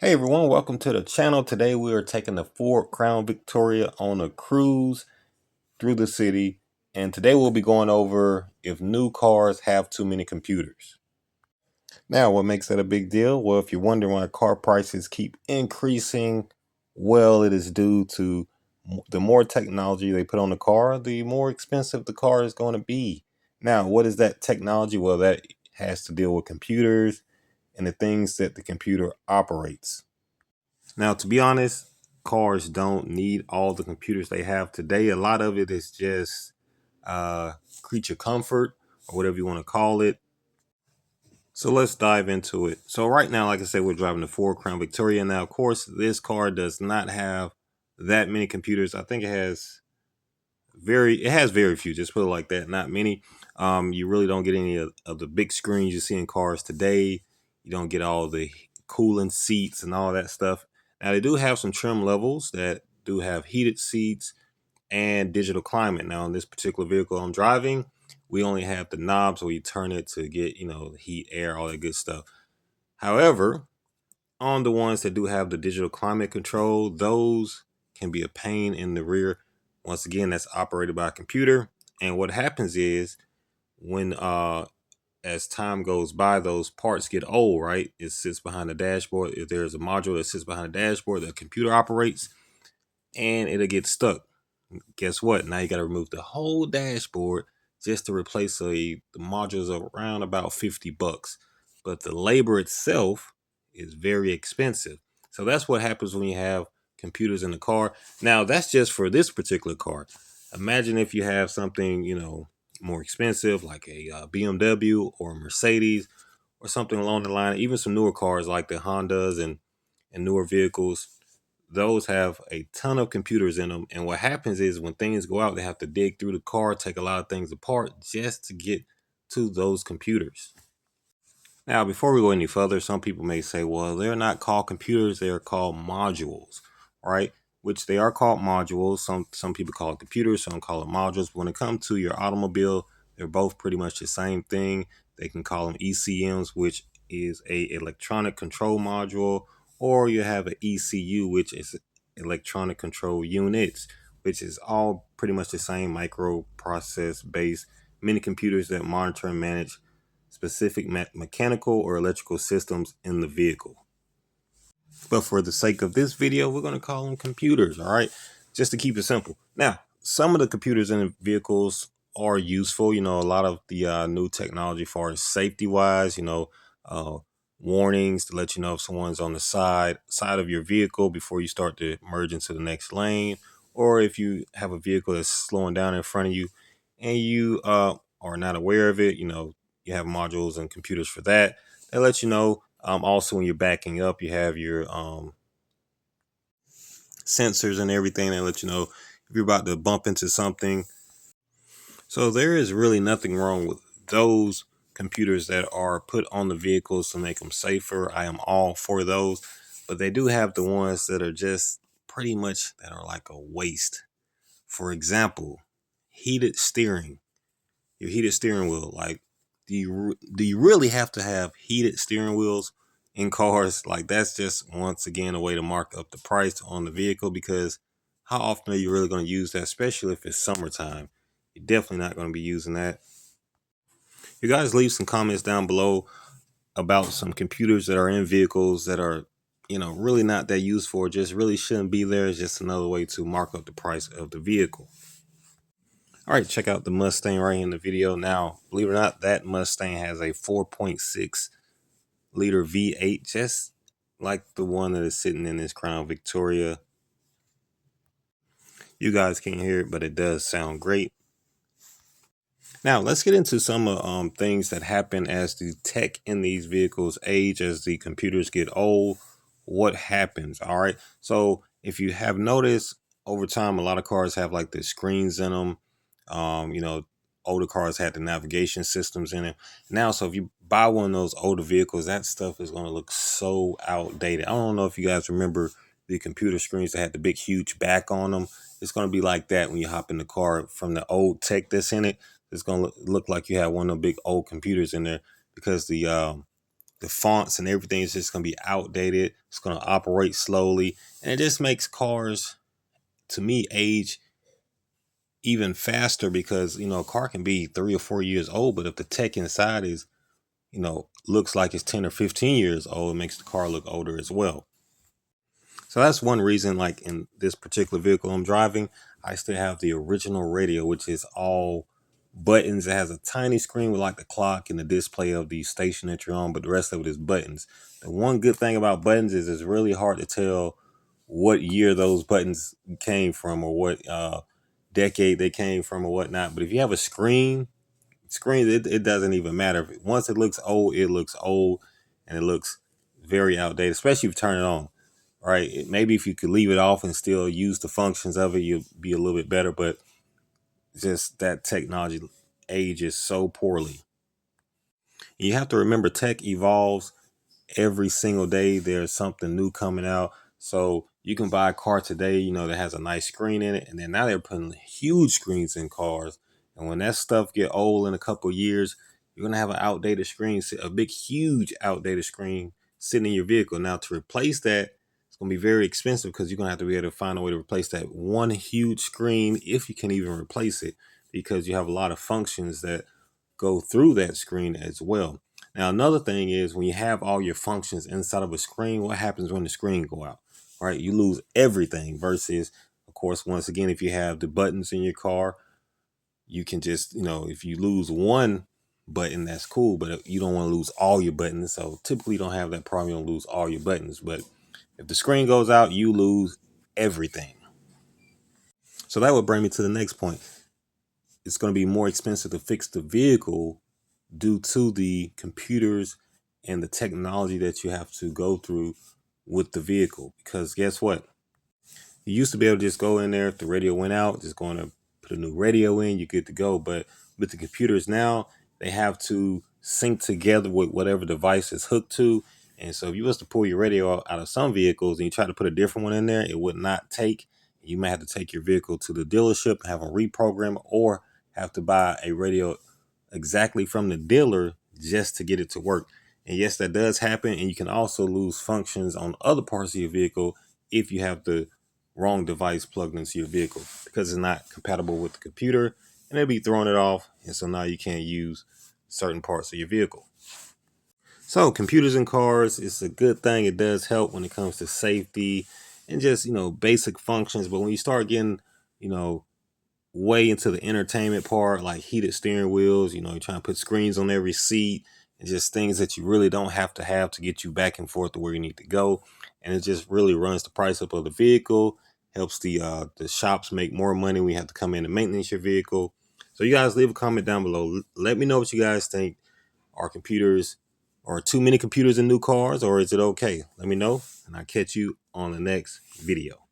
Hey everyone, welcome to the channel. Today we are taking the Ford Crown Victoria on a cruise through the city. And today we'll be going over if new cars have too many computers. Now, what makes that a big deal? Well, if you're wondering why car prices keep increasing, well, it is due to the more technology they put on the car, the more expensive the car is going to be. Now, what is that technology? Well, that has to deal with computers and the things that the computer operates. Now, to be honest, cars don't need all the computers they have today. A lot of it is just uh, creature comfort or whatever you want to call it. So let's dive into it. So right now, like I said, we're driving the Ford Crown Victoria. Now, of course, this car does not have that many computers. I think it has very few. Just put it like that. Not many. You really don't get any of the big screens you see in cars today. You don't get all the cooling seats and all that stuff. Now they do have some trim levels that do have heated seats and digital climate. Now in this particular vehicle I'm driving, we only have the knobs where you turn it to get heat, air, all that good stuff. However, on the ones that do have the digital climate control, those can be a pain in the rear. Once again, that's operated by a computer. And what happens is when as time goes by, those parts get old, right? It sits behind the dashboard. If there's a module that sits behind the dashboard, the computer operates and it'll get stuck. Guess what? Now you got to remove the whole dashboard just to replace the modules around about 50 bucks. But the labor itself is very expensive. So that's what happens when you have computers in the car. Now, that's just for this particular car. Imagine if you have something, more expensive like a BMW or a Mercedes or something along the line, even some newer cars like the Hondas and newer vehicles. Those have a ton of computers in them. And what happens is when things go out, they have to dig through the car, take a lot of things apart just to get to those computers. Now, before we go any further, some people may say, well, they're not called computers, they are called modules, right? Which they are called modules. Some people call it computers, some call it modules. But when it comes to your automobile, they're both pretty much the same thing. They can call them ECMs, which is a electronic control module, or you have an ECU, which is electronic control units, which is all pretty much the same microprocess based mini computers that monitor and manage specific mechanical or electrical systems in the vehicle. But for the sake of this video, we're going to call them computers, all right? Just to keep it simple. Now, some of the computers in the vehicles are useful. A lot of the new technology, as far as safety wise, uh, warnings to let you know if someone's on the side of your vehicle before you start to merge into the next lane, or if you have a vehicle that's slowing down in front of you and you are not aware of it. You have modules and computers for that. They let you know. Also, when you're backing up, you have your sensors and everything that let you know if you're about to bump into something. So there is really nothing wrong with those computers that are put on the vehicles to make them safer. I am all for those, but they do have the ones that are just pretty much that are like a waste. For example, heated steering. Your heated steering wheel. Like, do you really have to have heated steering wheels in cars? Like, that's just once again a way to mark up the price on the vehicle, because how often are you really going to use that, especially if it's summertime? You're definitely not going to be using that. You guys leave some comments down below about some computers that are in vehicles that are, really not that useful, or just really shouldn't be there. It's just another way to mark up the price of the vehicle. All right, check out the Mustang right here in the video. Now, believe it or not, that Mustang has a 4.6 liter V8, just like the one that is sitting in this Crown Victoria. You guys can't hear it, but it does sound great. Now, let's get into some things that happen as the tech in these vehicles age, as the computers get old. What happens? All right. So, if you have noticed over time, a lot of cars have like the screens in them. Um, you know, Older cars had the navigation systems in it. Now, so if you buy one of those older vehicles, that stuff is going to look so outdated. I don't know if you guys remember the computer screens that had the big, huge back on them. It's going to be like that when you hop in the car from the old tech that's in it. It's going to look like you have one of the big old computers in there, because the the fonts and everything is just going to be outdated. It's going to operate slowly, and it just makes cars, to me, age even faster because a car can be 3 or 4 years old, but if the tech inside is looks like it's 10 or 15 years old, it makes the car look older as well. So that's one reason, like in this particular vehicle I'm driving, I still have the original radio, which is all buttons. It has a tiny screen with like the clock and the display of the station that you're on, but the rest of it is buttons. The one good thing about buttons is it's really hard to tell what year those buttons came from or what decade they came from or whatnot. But if you have a screen, it doesn't even matter. Once it looks old, it looks old, and it looks very outdated, especially if you turn it on. Right? Maybe if you could leave it off and still use the functions of it, you'll be a little bit better. But just that technology ages so poorly. You have to remember, tech evolves every single day. There's something new coming out. So you can buy a car today, that has a nice screen in it, and then now they're putting huge screens in cars. And when that stuff get old in a couple of years, you're gonna have an outdated screen, a big, huge outdated screen sitting in your vehicle. Now to replace that, it's gonna be very expensive because you're gonna have to be able to find a way to replace that one huge screen if you can even replace it, because you have a lot of functions that go through that screen as well. Now, another thing is when you have all your functions inside of a screen, what happens when the screen go out, right? You lose everything versus, of course, once again, if you have the buttons in your car, you can just, if you lose one button, that's cool, but you don't want to lose all your buttons. So typically you don't have that problem. You don't lose all your buttons, but if the screen goes out, you lose everything. So that would bring me to the next point. It's going to be more expensive to fix the vehicle due to the computers and the technology that you have to go through with the vehicle. Because guess what? You used to be able to just go in there if the radio went out, just going to put a new radio in, you're good to go. But with the computers now, they have to sync together with whatever device is hooked to. And so if you was to pull your radio out of some vehicles and you try to put a different one in there, it would not take. You might have to take your vehicle to the dealership, have them reprogram, or have to buy a radio exactly from the dealer just to get it to work. And yes, that does happen. And you can also lose functions on other parts of your vehicle if you have the wrong device plugged into your vehicle because it's not compatible with the computer, and it'll be throwing it off. And so now you can't use certain parts of your vehicle. So computers in cars, it's a good thing. It does help when it comes to safety and just, basic functions. But when you start getting, you know, way into the entertainment part, like heated steering wheels, you're trying to put screens on every seat and just things that you really don't have to get you back and forth to where you need to go. And it just really runs the price up of the vehicle, helps the shops make more money when you have to come in and maintenance your vehicle. So you guys leave a comment down below. Let me know what you guys think. Are computers or too many computers in new cars, or is it okay? Let me know, and I'll catch you on the next video.